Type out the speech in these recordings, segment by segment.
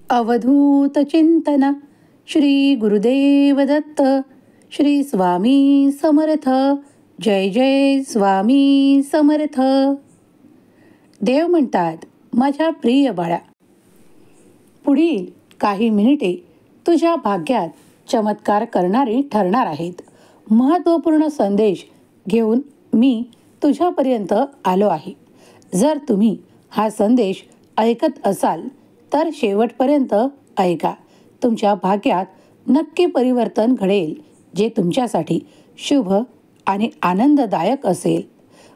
अवधूत चिंतन श्री गुरुदेव दत्त श्री स्वामी समर्थ. जय जय स्वामी समर्थ. देव म्हणतात, माझ्या प्रिय बाळा, पुढील काही मिनिटे तुझ्या भाग्यात चमत्कार करणारी ठरणार आहेत. महत्त्वपूर्ण संदेश घेऊन मी तुझ्यापर्यंत आलो आहे. जर तुम्ही हा संदेश ऐकत असाल तर शेवटपर्यंत ऐका. तुमच्या भाग्यात नक्की परिवर्तन घडेल, जे तुमच्यासाठी शुभ आणि आनंददायक असेल.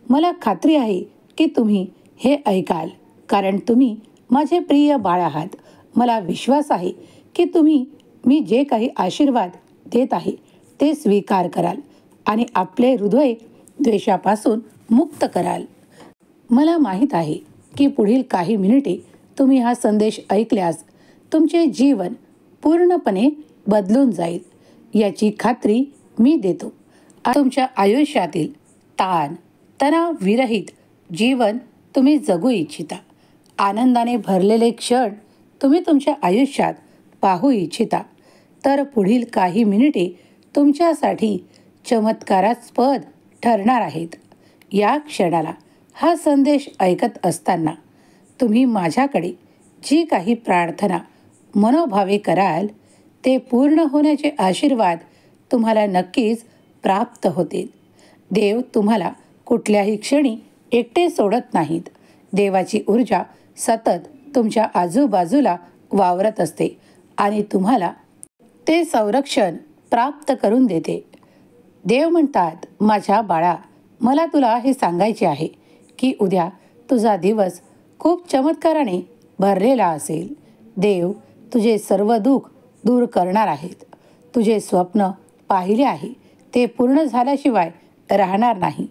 मला खात्री आहे की तुम्ही हे ऐकाल, कारण तुम्ही माझे प्रिय बाळ आहात. मला विश्वास आहे की तुम्ही मी जे काही आशीर्वाद देत आहे ते स्वीकार कराल आणि आपले हृदय द्वेषापासून मुक्त कराल. मला माहीत आहे की पुढील काही मिनिटे तुम्ही हा संदेश ऐकल्यास तुमचे जीवन पूर्णपणे बदलून जाईल, याची खात्री मी देतो. तुमच्या आयुष्यातील ताण तणाव विरहित जीवन तुम्ही जगू इच्छिता. आनंदाने भरलेले क्षण तुम्ही तुमच्या आयुष्यात पाहू इच्छिता. तर पुढील काही मिनिटे तुमच्यासाठी चमत्कारास्पद ठरणार आहेत. या क्षणाला हा संदेश ऐकत असताना तुम्ही माझ्याकडे जी काही प्रार्थना मनोभावे कराल ते पूर्ण होण्याचे आशीर्वाद तुम्हाला नक्कीच प्राप्त होतील. देव तुम्हाला कुठल्याही क्षणी एकटे सोडत नाहीत. देवाची ऊर्जा सतत तुमच्या आजूबाजूला वावरत असते आणि तुम्हाला ते संरक्षण प्राप्त करून देते. देव म्हणतात, माझ्या बाळा, मला तुला हे सांगायचे आहे की उद्या तुझा दिवस खूप चमत्काराने भरलेला असेल. देव तुझे सर्व दुःख दूर करणार आहेत. तुझे स्वप्न पाहिले आहे ते पूर्ण झाल्याशिवाय राहणार नाही.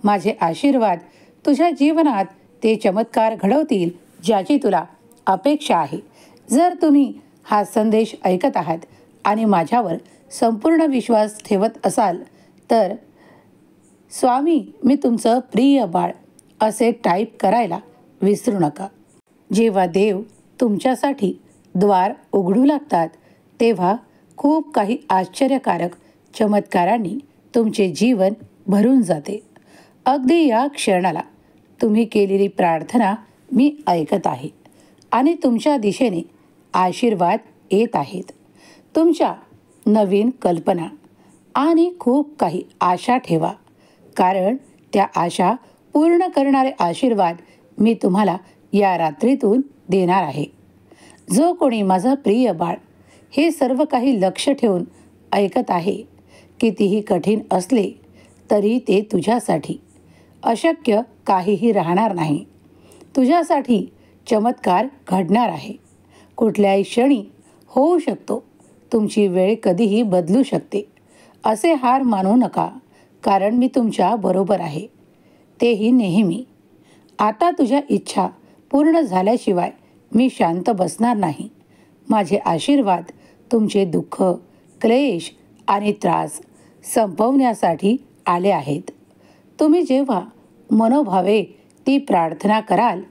माझे आशीर्वाद तुझ्या जीवनात ते चमत्कार घडवतील ज्याची तुला अपेक्षा आहे. जर तुम्ही हा संदेश ऐकत आहात आणि माझ्यावर संपूर्ण विश्वास ठेवत असाल तर स्वामी मी तुमचं प्रिय बाळ असे टाईप करायला विसरू नका. जेव्हा देव तुमच्यासाठी द्वार उघडू लागतात तेव्हा खूप काही आश्चर्यकारक चमत्कारांनी तुमचे जीवन भरून जाते. अगदी या क्षणाला तुम्ही केलेली प्रार्थना मी ऐकत आहे आणि तुमच्या दिशेने आशीर्वाद येत आहेत. तुमच्या नवीन कल्पना आणि खूप काही आशा ठेवा, कारण त्या आशा पूर्ण करणारे आशीर्वाद मी तुम्हाला या रात्रीतून देणार आहे. जो कोणी माझा प्रिय बाळ हे सर्व काही लक्ष ठेवून ऐकत आहे, कितीही कठीण असले तरी ते तुझ्यासाठी अशक्य काहीही राहणार नाही. तुझ्यासाठी चमत्कार घडणार आहे. कुठल्याही क्षणी होऊ शकतो. तुमची वेळ कधीही बदलू शकते. असे हार मानू नका, कारण मी तुमच्या बरोबर आहे, तेही नेहमी. आता तुझ्या इच्छा पूर्ण झाल्याशिवाय मी शांत बसणार नाही. माझे आशीर्वाद तुमचे दुःख, क्लेश आणि त्रास संपवण्यासाठी आले आहेत. तुम्ही जेव्हा मनोभावे ती प्रार्थना कराल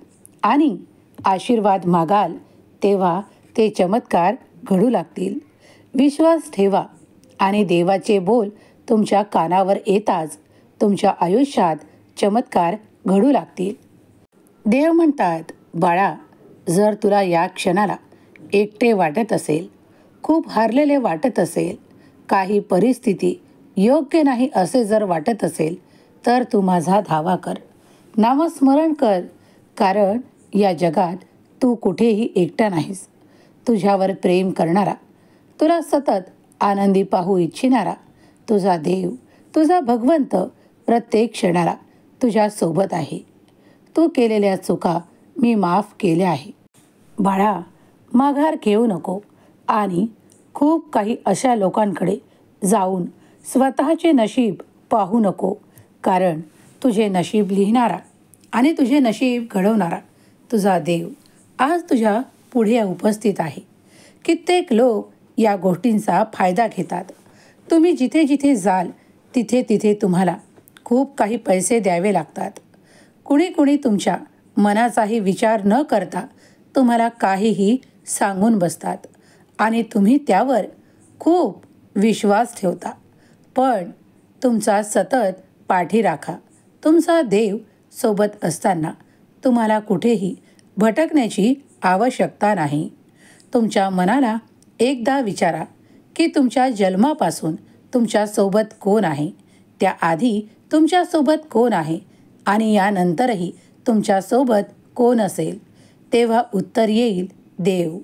आणि आशीर्वाद मागाल तेव्हा ते चमत्कार घडू लागतील. विश्वास ठेवा आणि देवाचे बोल तुमच्या कानावर येताच तुमच्या आयुष्यात चमत्कार घडू लागतील. देव म्हणतात, बाळा, जर तुला या क्षणाला एकटे वाटत असेल, खूप हारलेले वाटत असेल, काही परिस्थिती योग्य नाही असे जर वाटत असेल, तर तू माझा धावा कर, नामस्मरण कर, कारण या जगात तू कुठेही एकटा नाहीस. तुझ्यावर प्रेम करणारा, तुला सतत आनंदी पाहू इच्छिणारा तुझा देव, तुझा भगवंत प्रत्येक क्षणाला तुझ्यासोबत आहे. तू केलेल्या चुका मी माफ केल्या आहे. बाळा, माघार घेऊ नको आणि खूप काही अशा लोकांकडे जाऊन स्वतःचे नशीब पाहू नको, कारण तुझे नशीब लिहिणारा आणि तुझे नशीब घडवणारा तुझा देव आज तुझ्या पुढे उपस्थित आहे. कित्येक लोक या गोष्टींचा फायदा घेतात. तुम्ही जिथे जिथे जाल तिथे तिथे तुम्हाला खूप काही पैसे द्यावे लागतात. कुणी कुणी तुमच्या मनाचाही विचार न करता तुम्हाला काहीही सांगून बसतात आणि तुम्ही त्यावर खूप विश्वास ठेवता. पण तुमचा सतत पाठी राखा. तुमचा देव सोबत असताना तुम्हाला कुठेही भटकण्याची आवश्यकता नाही. तुमच्या मनाला एकदा विचारा की तुमच्या जन्मापासून तुमच्यासोबत कोण आहे, त्याआधी तुमच्यासोबत कोण आहे आणि यानंतरही तुमच्यासोबत कोण असेल. तेव्हा उत्तर येईल देव.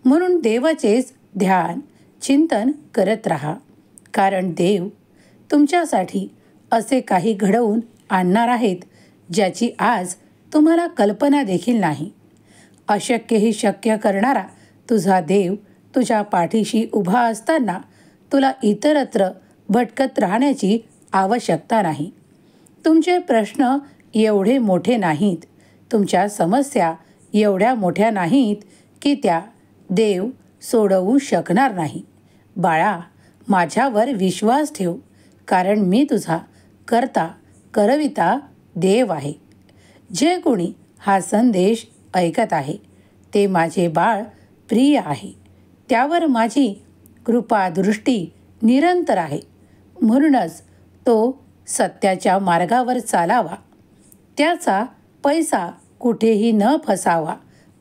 म्हणून देवाचेच ध्यान चिंतन करत राहा. कारण देव तुमच्यासाठी असे काही घडवून आणणार आहेत ज्याची आज तुम्हाला कल्पना देखील नाही. अशक्यही शक्य करणारा तुझा देव तुझ्या पाठीशी उभा असताना तुला इतरत्र भटकत राहण्याची आवश्यकता नाही. तुमचे प्रश्न एवढे मोठे नाहीत, तुमच्या समस्या एवढ्या मोठ्या नाहीत की त्या देव सोडवू शकणार नाही. बाळा, माझ्यावर विश्वास ठेव, कारण मी तुझा करता करविता देव आहे. जे कोणी हा संदेश ऐकत आहे ते माझे बाळ प्रिय आहे. त्यावर माझी कृपादृष्टी निरंतर आहे. म्हणूनच तो सत्याच्या मार्गावर चालावा, त्याचा पैसा कुठेही न फसावा,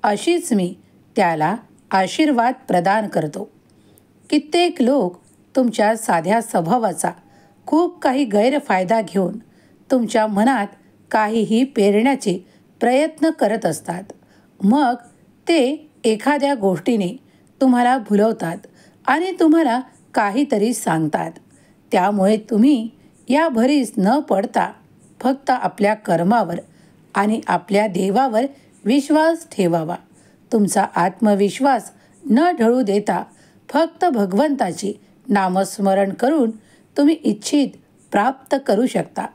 अशीच मी त्याला आशीर्वाद प्रदान करतो. कित्येक लोक तुमच्या साध्या स्वभावाचा खूप काही गैरफायदा घेऊन तुमच्या मनात काहीही पेरण्याचे प्रयत्न करत असतात. मग ते एखाद्या गोष्टीने तुम्हाला भुलवतात आणि तुम्हाला काहीतरी सांगतात. त्यामुळे तुम्ही या भरीस न पडता फक्त आपल्या कर्मावर आणि आपल्या देवावर विश्वास ठेवावा. तुमचा आत्मविश्वास न ढळू देता फक्त भगवंताचे नामस्मरण करून तुम्ही इच्छित प्राप्त करू शकता.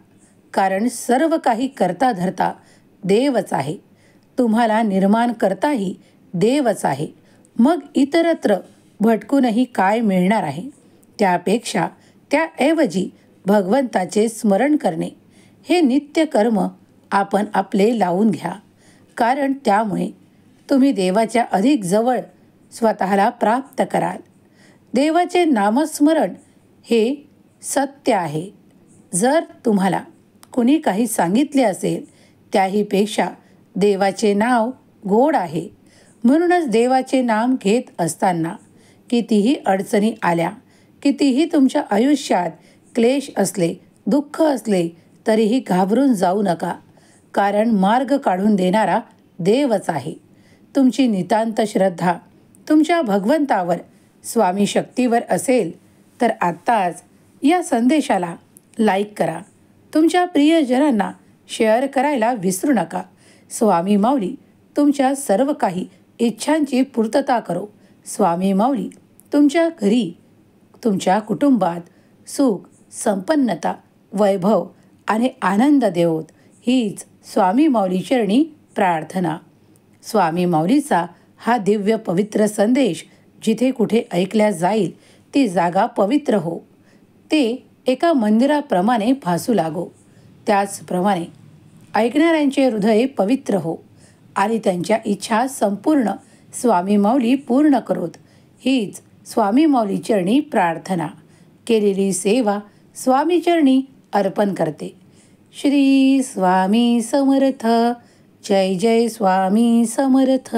कारण सर्व काही करता धरता देवच आहे. तुम्हाला निर्माण करताही देवच आहे. मग इतरत्र भटकूनही काय मिळणार आहे? त्यापेक्षा त्याऐवजी भगवंताचे स्मरण करणे हे नित्य कर्म आपण आपले लावून घ्या. कारण त्यामुळे तुम्ही देवाच्या अधिक जवळ स्वतःला प्राप्त कराल. देवाचे नामस्मरण हे सत्य आहे. जर तुम्हाला कुणी काही सांगितले असेल त्याहीपेक्षा देवाचे नाव गोड आहे. म्हणूनच देवाचे नाम घेत असताना कितीही अडचणी आल्या, कितीही तुमच्या आयुष्यात क्लेश असले, दुःख असले तरीही घाबरून जाऊ नका. कारण मार्ग काढून देणारा देवच आहे. तुमची नितांत श्रद्धा तुमच्या भगवंतावर, स्वामी शक्तीवर असेल तर आत्ताच या संदेशाला लाईक करा. तुमच्या प्रियजनांना शेअर करायला विसरू नका. स्वामी माऊली तुमच्या सर्व काही इच्छांची पूर्तता करो. स्वामी माऊली तुमच्या घरी, तुमच्या कुटुंबात सुख, संपन्नता, वैभव आणि आनंद देवोत, हीच स्वामी माऊली चरणी प्रार्थना. स्वामी माऊलीचा हा दिव्य पवित्र संदेश जिथे कुठे ऐकल्या जाईल ती जागा पवित्र हो. ते एका मंदिराप्रमाणे भासू लागो. त्याचप्रमाणे ऐकणाऱ्यांचे हृदय पवित्र हो आणि त्यांच्या इच्छा संपूर्ण स्वामी माऊली पूर्ण करोत, हीच स्वामी माऊली चरणी प्रार्थना. केलेली सेवा स्वामी चरणी अर्पण करते. श्री स्वामी समर्थ. जय जय स्वामी समर्थ.